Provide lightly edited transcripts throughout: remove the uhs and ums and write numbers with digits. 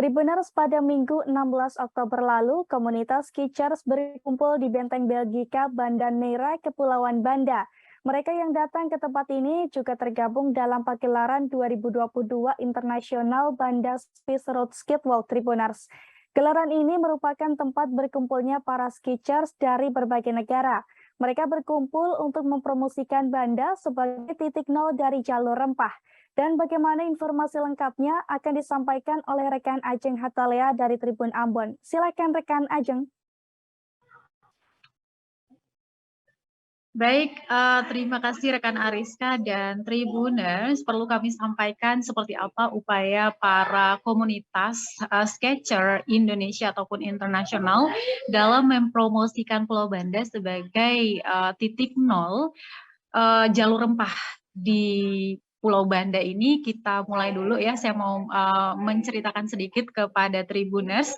Tribuners pada Minggu 16 Oktober lalu, komunitas Skechers berkumpul di Benteng Belgika, Banda Neira, Kepulauan Banda. Mereka yang datang ke tempat ini juga tergabung dalam pagelaran 2022 Internasional Banda Space Road Skatewalk Tribuners. Gelaran ini merupakan tempat berkumpulnya para Skechers dari berbagai negara. Mereka berkumpul untuk mempromosikan Banda sebagai titik nol dari jalur rempah. Dan bagaimana informasi lengkapnya akan disampaikan oleh rekan Ajeng Hatalea dari Tribun Ambon. Silakan rekan Ajeng. Baik, terima kasih rekan Ariska dan Tribuners. Perlu kami sampaikan seperti apa upaya para komunitas Skechers Indonesia ataupun internasional dalam mempromosikan Pulau Banda sebagai titik nol jalur rempah di Pulau Banda ini. Kita mulai dulu ya, saya mau menceritakan sedikit kepada Tribuners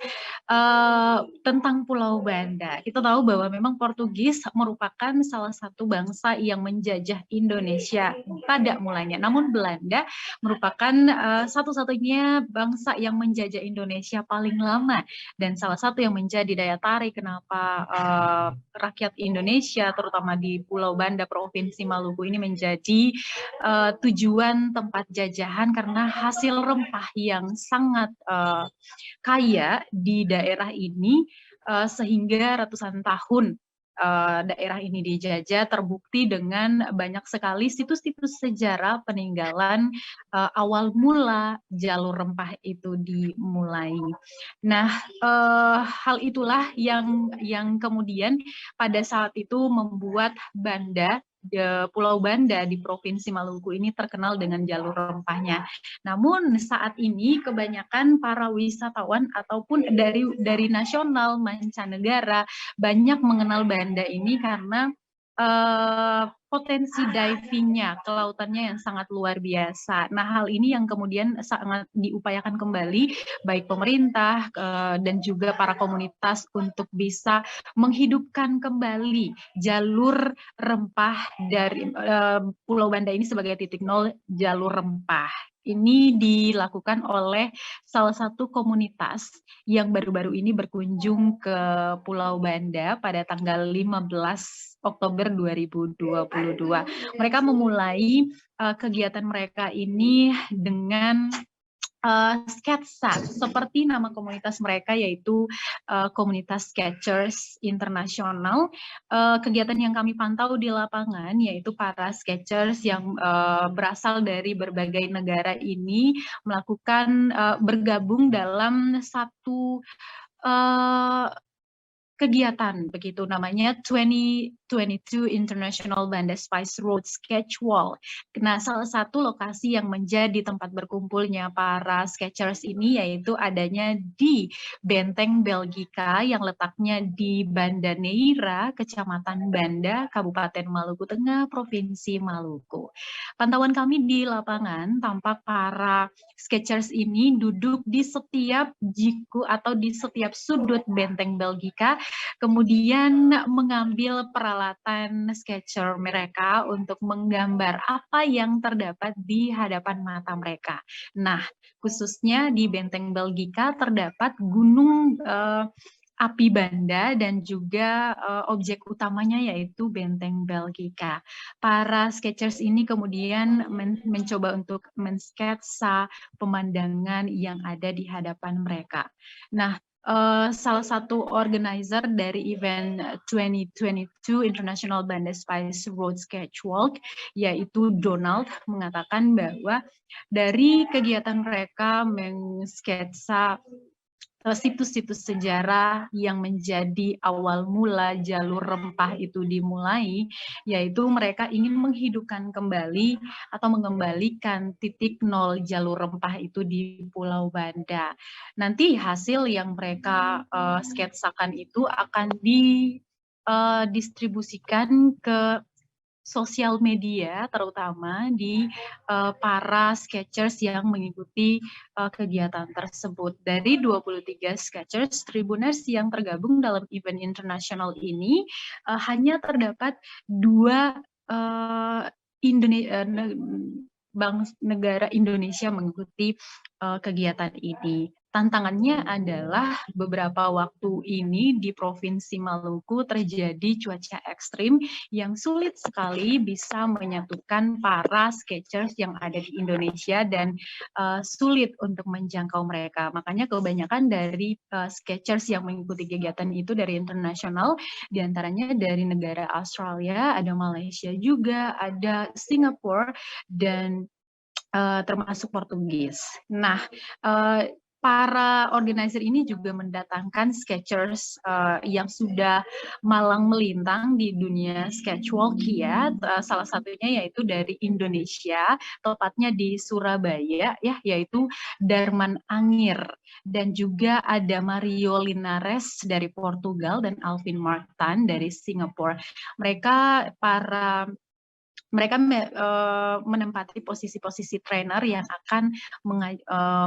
tentang Pulau Banda. Kita tahu bahwa memang Portugis merupakan salah satu bangsa yang menjajah Indonesia pada mulanya. Namun Belanda merupakan satu-satunya bangsa yang menjajah Indonesia paling lama. Dan salah satu yang menjadi daya tarik kenapa rakyat Indonesia, terutama di Pulau Banda, Provinsi Maluku ini menjadi tujuan tempat jajahan karena hasil rempah yang sangat kaya di daerah ini, sehingga ratusan tahun daerah ini dijajah, terbukti dengan banyak sekali situs-situs sejarah peninggalan awal mula jalur rempah itu dimulai. Nah, hal itulah yang kemudian pada saat itu membuat Banda, Pulau Banda di Provinsi Maluku ini terkenal dengan jalur rempahnya. Namun saat ini kebanyakan para wisatawan ataupun dari nasional mancanegara banyak mengenal Banda ini karena potensi divingnya, kelautannya yang sangat luar biasa. Nah, hal ini yang kemudian sangat diupayakan kembali baik pemerintah dan juga para komunitas untuk bisa menghidupkan kembali jalur rempah dari Pulau Banda ini sebagai titik nol jalur rempah. Ini dilakukan oleh salah satu komunitas yang baru-baru ini berkunjung ke Pulau Banda pada tanggal 15 Oktober 2022. Mereka memulai kegiatan mereka ini dengan sketsa seperti nama komunitas mereka, yaitu komunitas Skechers Internasional. Kegiatan yang kami pantau di lapangan yaitu para Skechers yang berasal dari berbagai negara ini melakukan bergabung dalam satu kegiatan begitu, namanya 2022 International Banda Space Road Skatewalk. Nah, salah satu lokasi yang menjadi tempat berkumpulnya para Skechers ini yaitu adanya di Benteng Belgika yang letaknya di Banda Neira, Kecamatan Banda, Kabupaten Maluku Tengah, Provinsi Maluku. Pantauan kami di lapangan tampak para Skechers ini duduk di setiap jiku atau di setiap sudut Benteng Belgika, kemudian mengambil peralatan Skechers mereka untuk menggambar apa yang terdapat di hadapan mata mereka. Nah, khususnya di Benteng Belgika terdapat gunung api Banda dan juga objek utamanya yaitu Benteng Belgika. Para Skechers ini kemudian mencoba untuk mensketsa pemandangan yang ada di hadapan mereka. Nah, salah satu organizer dari event 2022 International Banda Space Road Skatewalk, yaitu Donald, mengatakan bahwa dari kegiatan mereka mensketsa situs-situs sejarah yang menjadi awal mula jalur rempah itu dimulai, yaitu mereka ingin menghidupkan kembali atau mengembalikan titik nol jalur rempah itu di Pulau Banda. Nanti hasil yang mereka sketsakan itu akan didistribusikan ke sosial media, terutama di para Skechers yang mengikuti kegiatan tersebut. Dari 23 Skechers Tribuners yang tergabung dalam event internasional ini, hanya terdapat 2 negara Indonesia mengikuti kegiatan ini. Tantangannya adalah beberapa waktu ini di Provinsi Maluku terjadi cuaca ekstrim yang sulit sekali bisa menyatukan para sketchers yang ada di Indonesia dan sulit untuk menjangkau mereka. Makanya kebanyakan dari sketchers yang mengikuti kegiatan itu dari internasional, diantaranya dari negara Australia, ada Malaysia juga, ada Singapura, dan termasuk Portugis. Nah, para organizer ini juga mendatangkan sketchers yang sudah malang melintang di dunia sketchwalk ya. Salah satunya yaitu dari Indonesia, tepatnya di Surabaya ya, yaitu Darman Angir, dan juga ada Mario Linares dari Portugal dan Alvin Martan dari Singapura. Mereka menempati posisi-posisi trainer yang akan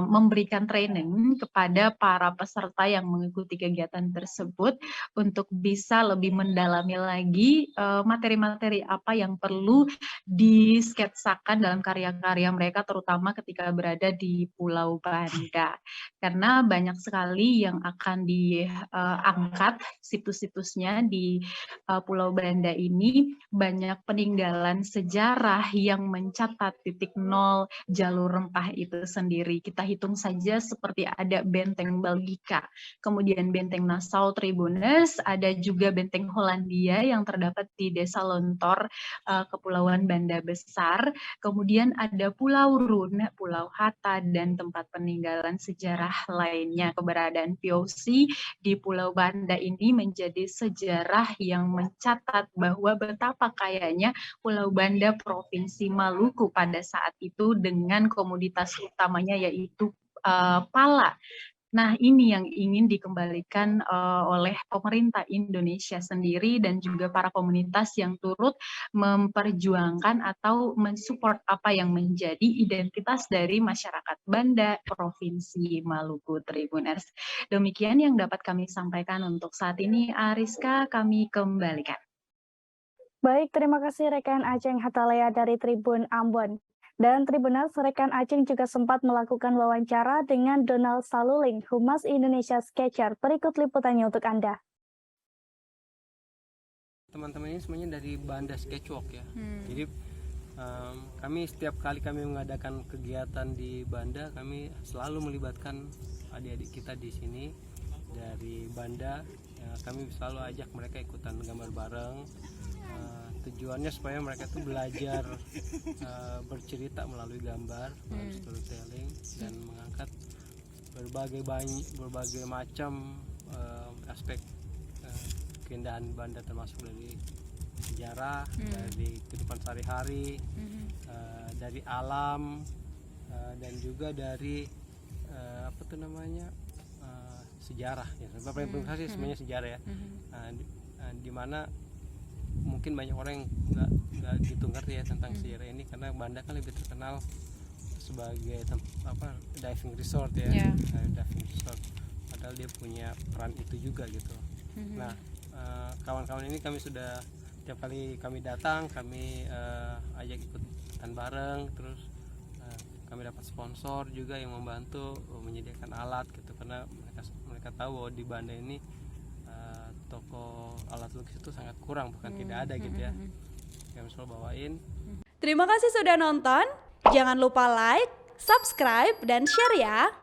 memberikan training kepada para peserta yang mengikuti kegiatan tersebut untuk bisa lebih mendalami lagi materi-materi apa yang perlu disketsakan dalam karya-karya mereka, terutama ketika berada di Pulau Banda. Karena banyak sekali yang akan diangkat situs-situsnya di Pulau Banda ini, banyak peninggalan sejarah yang mencatat titik nol jalur rempah itu sendiri. Kita hitung saja seperti ada Benteng Belgika, kemudian Benteng Nassau Tribuners, ada juga Benteng Hollandia yang terdapat di Desa Lontor, Kepulauan Banda Besar, kemudian ada Pulau Rune, Pulau Hatta, dan tempat peninggalan sejarah lainnya. Keberadaan VOC di Pulau Banda ini menjadi sejarah yang mencatat bahwa betapa kayanya Pulau Banda Provinsi Maluku pada saat itu dengan komoditas utamanya yaitu pala. Nah, ini yang ingin dikembalikan oleh pemerintah Indonesia sendiri dan juga para komunitas yang turut memperjuangkan atau mensupport apa yang menjadi identitas dari masyarakat Banda Provinsi Maluku Tribuners. Demikian yang dapat kami sampaikan untuk saat ini. Ariska, kami kembalikan. Baik, terima kasih rekan Aceng Hatalea dari Tribun Ambon. Dan Tribuners, rekan Aceng juga sempat melakukan wawancara dengan Donald Saluling, Humas Indonesia Sketcher. Berikut liputannya untuk Anda. Teman-teman ini semuanya dari Banda Sketchwalk ya. Jadi kami setiap kali kami mengadakan kegiatan di Banda, kami selalu melibatkan adik-adik kita di sini dari Banda. Kami selalu ajak mereka ikutan gambar bareng. Tujuannya supaya mereka tuh belajar bercerita melalui gambar, melalui storytelling, dan mengangkat berbagai macam aspek keindahan Banda, termasuk dari sejarah, dari kehidupan sehari-hari, dari alam, dan juga dari sejarah ya. Paling penting sebenarnya sejarah ya. Dimana mungkin banyak orang yang nggak gitu ngerti ya tentang sejarah ini, karena Banda kan lebih terkenal sebagai diving resort ya. Diving resort, padahal dia punya peran itu juga gitu. Nah, kawan-kawan ini kami sudah tiap kali kami datang, kami ajak ikutan bareng, terus kami dapat sponsor juga yang membantu menyediakan alat gitu, karena mereka tahu bahwa di Banda ini toko alat lukis itu sangat kurang, bukan tidak ada gitu ya. Kami selalu bawain. Terima kasih sudah nonton. Jangan lupa like, subscribe, dan share ya.